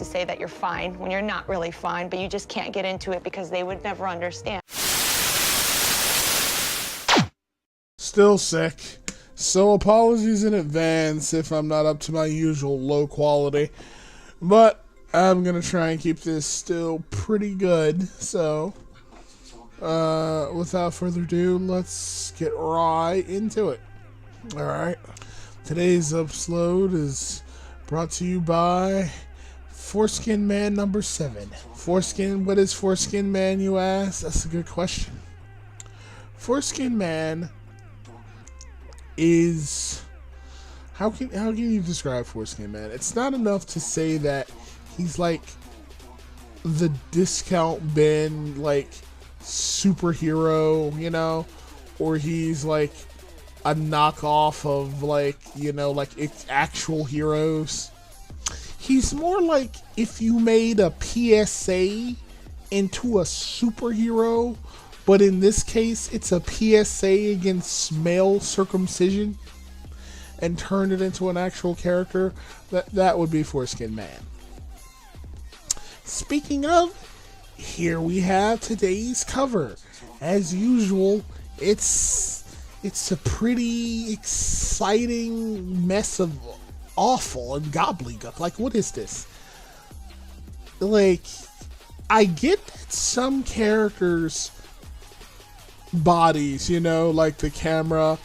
to say that you're fine when you're not really fine, but you just can't get into it because they would never understand. Still sick. So apologies in advance if I'm not up to my usual low quality. But I'm going to try and keep this still pretty good. So, without further ado, let's get right into it. Alright. Today's upload is brought to you by Foreskin Man number 7. Foreskin, what is Foreskin Man, you ask? That's a good question. Foreskin Man is... How can you describe Foreskin Man? It's not enough to say that he's like the discount bin, like, superhero, you know? Or he's like a knockoff of, like, you know, like it's actual heroes. He's more like if you made a PSA into a superhero, but in this case it's a PSA against male circumcision, and turned it into an actual character. That would be Foreskin Man. Speaking of, here we have today's cover. As usual, it's a pretty exciting mess of awful and gobbledygook. Like, what is this? Like, I get that some characters' bodies, you know, like the camera,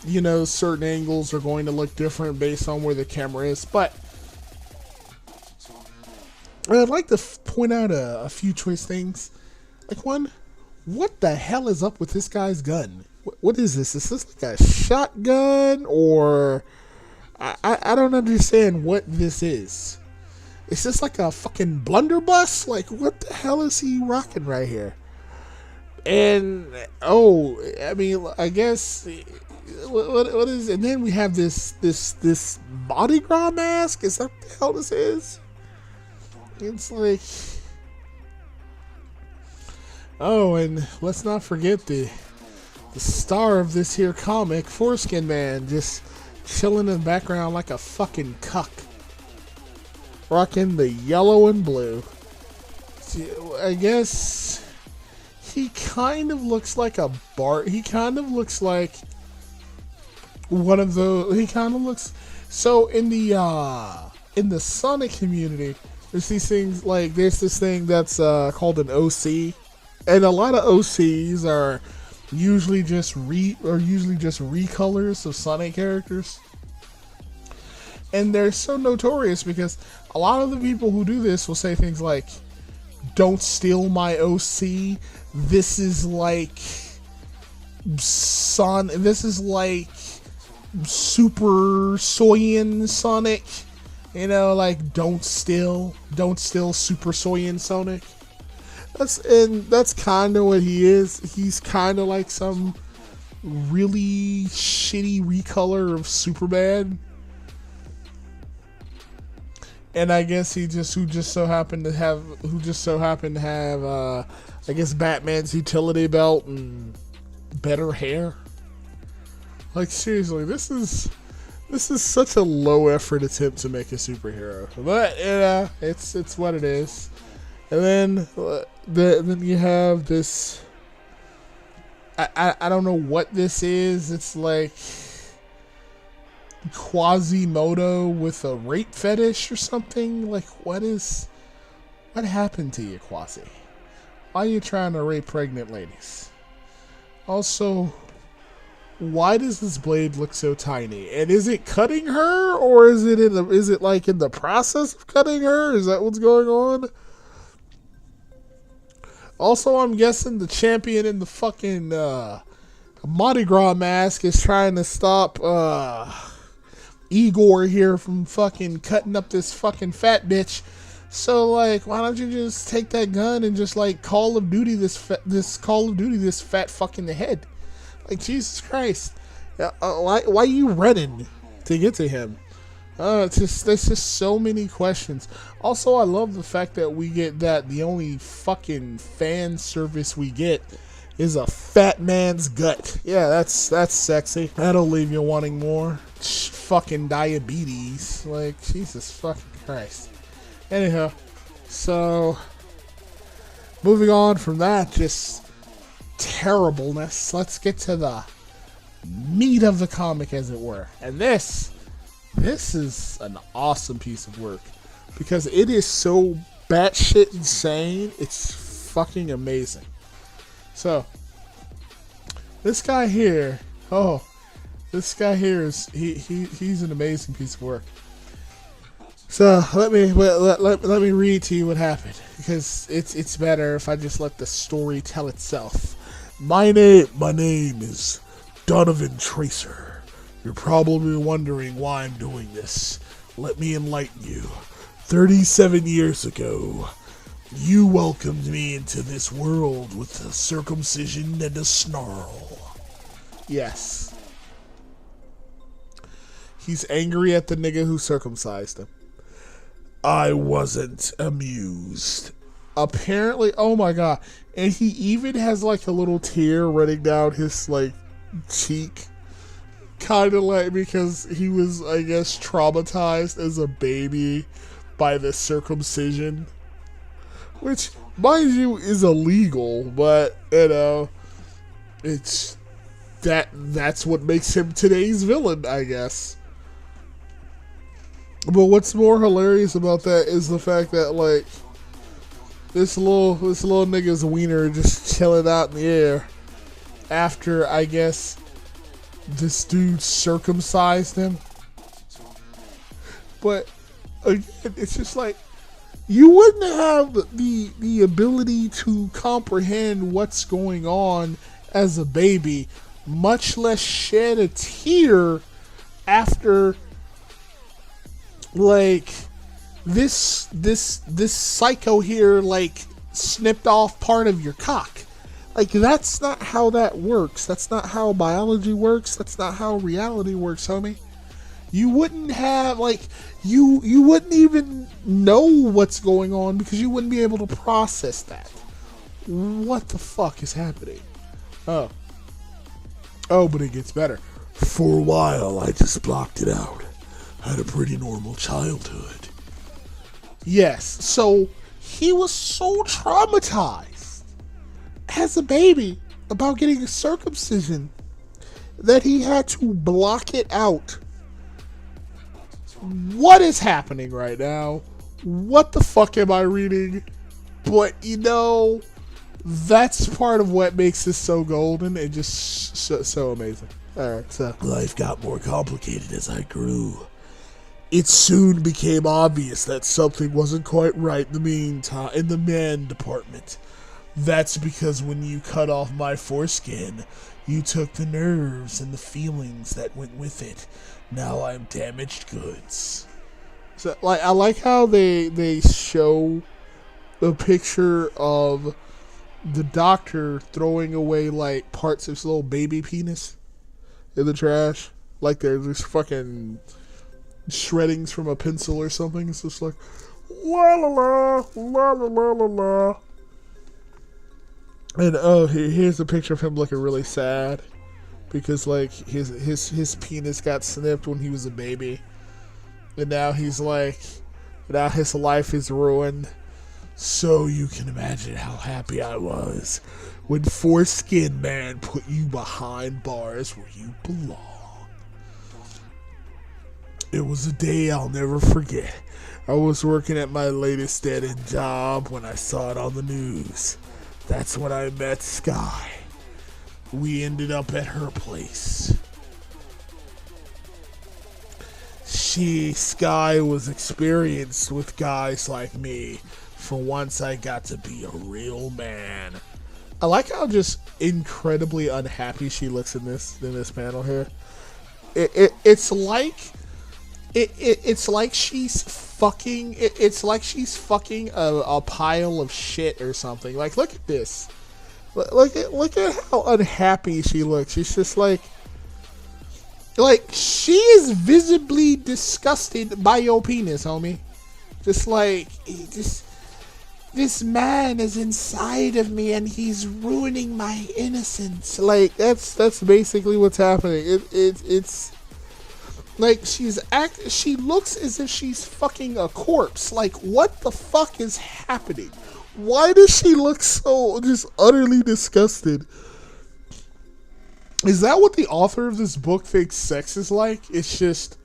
you know, certain angles are going to look different based on where the camera is, but I'd like to point out a few choice things. Like, one, what the hell is up with this guy's gun? What is this? Is this like a shotgun, or I don't understand what this is. Is this like a fucking blunderbuss? Like, what the hell is he rocking right here? And oh, I mean, I guess what is? And then we have this Mardi Gras mask. Is that what the hell this is? It's like, oh, and let's not forget the star of this here comic, Foreskin Man, just chilling in the background like a fucking cuck, rocking the yellow and blue. See, I guess he kind of looks like a Bart. He kind of looks like one of those. He kind of looks so in the Sonic community. There's these things like there's this thing that's called an OC, and a lot of OCs are usually just recolors of Sonic characters, and they're so notorious because a lot of the people who do this will say things like, "Don't steal my OC. This is like This is like Super Saiyan Sonic." You know, like, don't steal Super Saiyan Sonic. That's kind of what he is. He's kind of like some really shitty recolor of Superman. And I guess who just so happened to have I guess Batman's utility belt and better hair. Like, seriously, this is such a low effort attempt to make a superhero, but you know, it's what it is. And then you have this. I don't know what this is. It's like Quasimodo with a rape fetish or something. Like, what happened to you, Quasi? Why are you trying to rape pregnant ladies? Also, why does this blade look so tiny? And is it cutting her, or is it like in the process of cutting her? Is that what's going on? Also, I'm guessing the champion in the fucking Mardi Gras mask is trying to stop Igor here from fucking cutting up this fucking fat bitch. So, like, why don't you just take that gun and just, like, Call of Duty this fat fuck in the head? Like, Jesus Christ. Why are you running to get to him? There's just so many questions. Also, I love the fact that we get that the only fucking fan service we get is a fat man's gut. Yeah, that's sexy. That'll leave you wanting more. Fucking diabetes. Like, Jesus fucking Christ. Anyhow, So, moving on from that, just terribleness, let's get to the meat of the comic, as it were. And this is an awesome piece of work because it is so batshit insane. It's fucking amazing. So, this guy here, he's an amazing piece of work. So let me read to you what happened, because it's better if I just let the story tell itself. My name is Donovan Tracer. You're probably wondering why I'm doing this. Let me enlighten you. 37 years ago, you welcomed me into this world with a circumcision and a snarl. Yes. He's angry at the nigga who circumcised him. I wasn't amused. Apparently, oh my god. And he even has like a little tear running down his like cheek. Kind of like because he was, I guess, traumatized as a baby by the circumcision. Which, mind you, is illegal, but, you know, it's that's what makes him today's villain, I guess. But what's more hilarious about that is the fact that, like, this little nigga's wiener just chilling out in the air after, I guess, this dude circumcised him. But again, it's just like, you wouldn't have the ability to comprehend what's going on as a baby, much less shed a tear after, like, this psycho here, like, snipped off part of your cock. Like, that's not how that works. That's not how biology works. That's not how reality works, homie. You wouldn't have, like, you wouldn't even know what's going on because you wouldn't be able to process that. What the fuck is happening? Oh, but it gets better. For a while, I just blocked it out. Had a pretty normal childhood. Yes, so he was so traumatized as a baby about getting a circumcision that he had to block it out. What is happening right now? What the fuck am I reading? But, you know, that's part of what makes this so golden and just so amazing. Alright, so life got more complicated as I grew. It soon became obvious that something wasn't quite right in the man department. That's because when you cut off my foreskin, you took the nerves and the feelings that went with it. Now I'm damaged goods. So, like, I like how they show a picture of the doctor throwing away, like, parts of his little baby penis in the trash. Like they're just fucking shreddings from a pencil or something. It's just like, la la la, la la la la la. And here's a picture of him looking really sad because, like, his penis got snipped when he was a baby, and now he's like, now his life is ruined. So you can imagine how happy I was when Foreskin Man put you behind bars where you belong. It was a day I'll never forget. I was working at my latest dead-end job when I saw it on the news. That's when I met Sky. We ended up at her place. Sky was experienced with guys like me. For once I got to be a real man. I like how just incredibly unhappy she looks in this panel here. It's like she's fucking. It's like she's fucking a pile of shit or something. Like, look at this. Look at how unhappy she looks. She's just like she is visibly disgusted by your penis, homie. Just like, this man is inside of me and he's ruining my innocence. Like, that's basically what's happening. Like, she looks as if she's fucking a corpse. Like, what the fuck is happening? Why does she look so just utterly disgusted? Is that what the author of this book thinks sex is like? It's just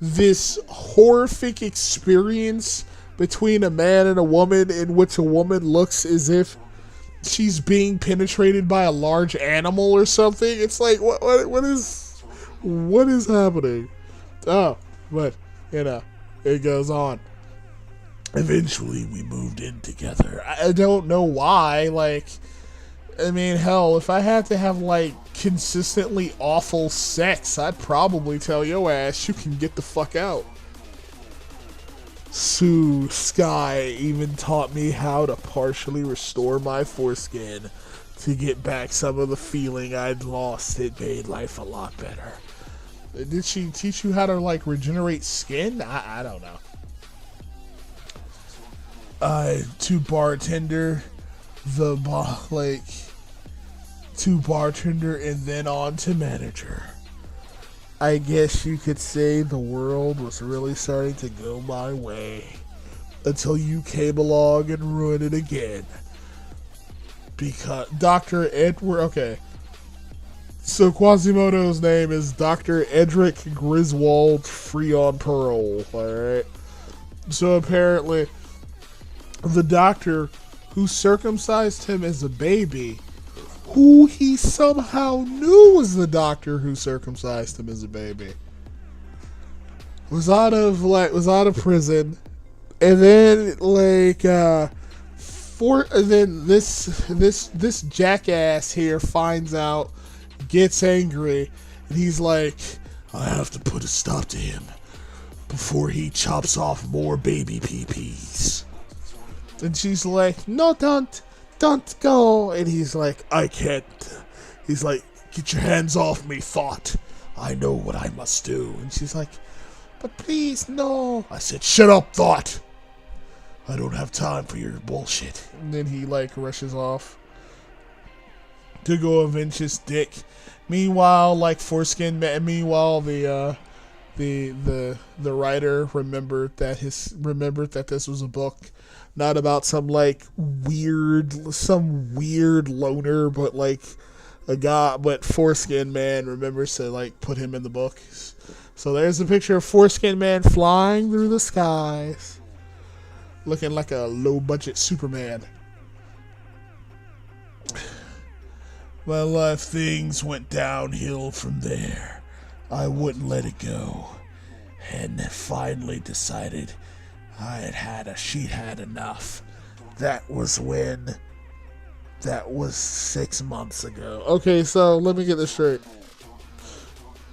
this horrific experience between a man and a woman in which a woman looks as if she's being penetrated by a large animal or something. It's like, what is happening? Oh, but, you know, it goes on. Eventually, we moved in together. I don't know why. Like, I mean, hell, if I had to have, like, consistently awful sex, I'd probably tell your ass you can get the fuck out. Sue Sky even taught me how to partially restore my foreskin to get back some of the feeling I'd lost. It made life a lot better. Did she teach you how to, like, regenerate skin? I don't know. To bartender, to bartender and then on to manager. I guess you could say the world was really starting to go my way until you came along and ruined it again. Because Dr. Edward, okay. So Quasimodo's name is Dr. Edric Griswold, free on parole, alright? So apparently, the doctor who circumcised him as a baby, who he somehow knew was the doctor who circumcised him as a baby, was out of prison, and then this jackass here finds out, gets angry, and he's like, I have to put a stop to him before he chops off more baby pee-pees. And she's like, no, don't go. And he's like, I can't. He's like, get your hands off me, thought. I know what I must do. And she's like, but please, no. I said, shut up, thought. I don't have time for your bullshit. And then he, like, rushes off to go avenge his dick. Meanwhile, like, Foreskin, meanwhile, the writer remembered that this was a book, not about some weird loner, but like a guy. But Foreskin Man remembers to like put him in the book. So there's a picture of Foreskin Man flying through the skies, looking like a low budget Superman. Well, if things went downhill from there, I wouldn't let it go, and finally decided she'd had enough. That was 6 months ago. Okay, so let me get this straight.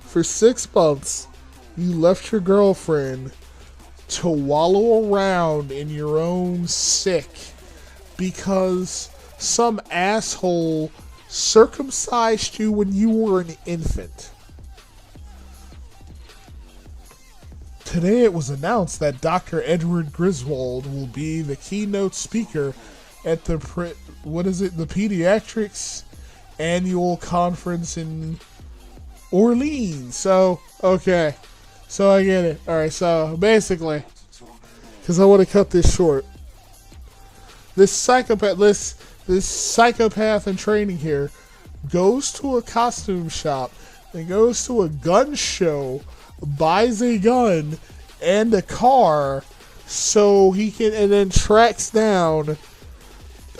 For 6 months, you left your girlfriend to wallow around in your own sick because some asshole circumcised you when you were an infant. Today it was announced that Dr. Edward Griswold will be the keynote speaker at the Pediatrics Annual Conference in Orleans. So, okay. So I get it. Alright, so basically, because I want to cut this short, this psychopath in training here goes to a costume shop and goes to a gun show, buys a gun and a car so he can, and then tracks down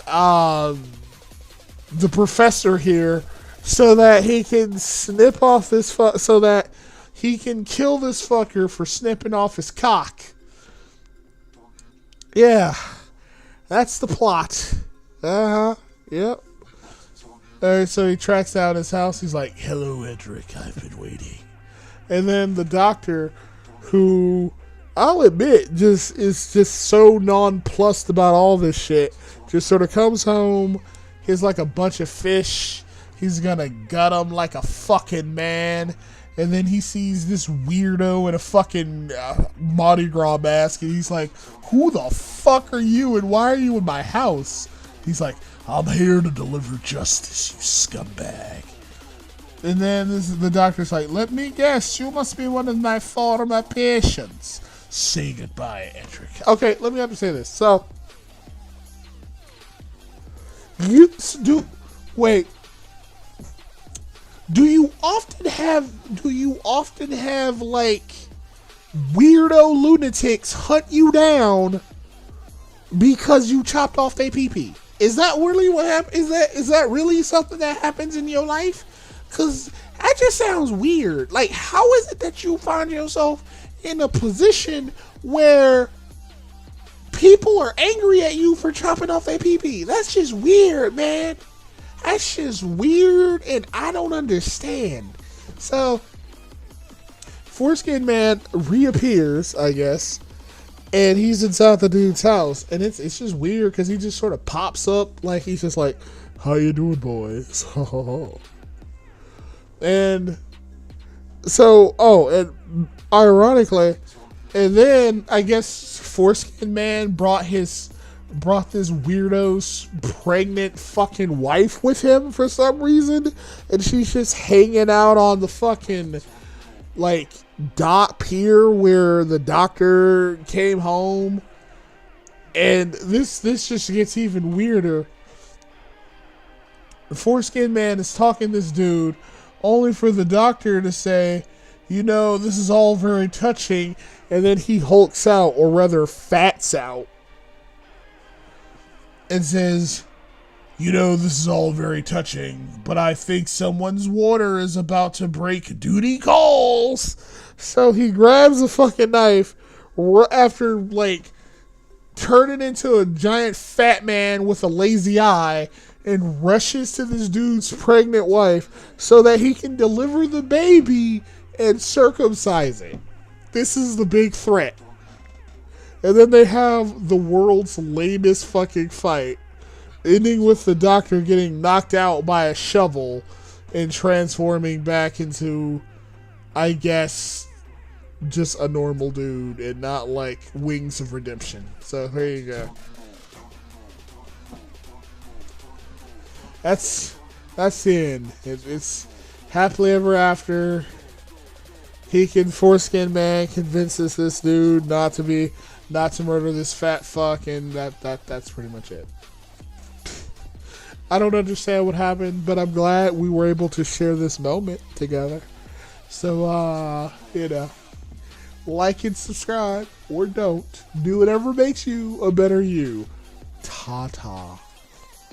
the professor here so that he can snip off this so that he can kill this fucker for snipping off his cock. Yeah, that's the plot. Yep. Alright, so he tracks down his house. He's like, hello, Edric, I've been waiting. And then the doctor, who I'll admit is just so nonplussed about all this shit, just sort of comes home. He's like a bunch of fish. He's gonna gut them like a fucking man. And then he sees this weirdo in a fucking Mardi Gras mask, and he's like, who the fuck are you, and why are you in my house? He's like, I'm here to deliver justice, you scumbag. And then the doctor's like, let me guess, you must be one of my former patients. Say goodbye, Edric. Okay, let me have to say this. So, do you often have like weirdo lunatics hunt you down because you chopped off their pee-pee? Is that really what happens? Is that really something that happens in your life? Because that just sounds weird. Like, how is it that you find yourself in a position where people are angry at you for chopping off their pee-pee? That's just weird, man. That's just weird, and I don't understand. So, Foreskin Man reappears, I guess, and he's inside the dude's house, and it's just weird because he just sort of pops up like he's just like, "How you doing, boys?" And so, and ironically, and then I guess Foreskin Man brought this weirdo's pregnant fucking wife with him for some reason, and she's just hanging out on the fucking like dock pier where the doctor came home. And this just gets even weirder. The Foreskin Man is talking to this dude, only for the doctor to say, you know, this is all very touching, and then he hulks out, or rather fats out, and says, you know, this is all very touching, but I think someone's water is about to break. Duty calls. So he grabs a fucking knife after, like, turning into a giant fat man with a lazy eye and rushes to this dude's pregnant wife so that he can deliver the baby and circumcise it. This is the big threat. And then they have the world's lamest fucking fight, ending with the doctor getting knocked out by a shovel and transforming back into, I guess, just a normal dude and not like Wings of Redemption. So there you go. That's the end. It's happily ever after. Foreskin Man convinces this dude not to murder this fat fuck, and that's pretty much it. I don't understand what happened, but I'm glad we were able to share this moment together. So, like and subscribe, or don't. Do whatever makes you a better you. Ta-ta.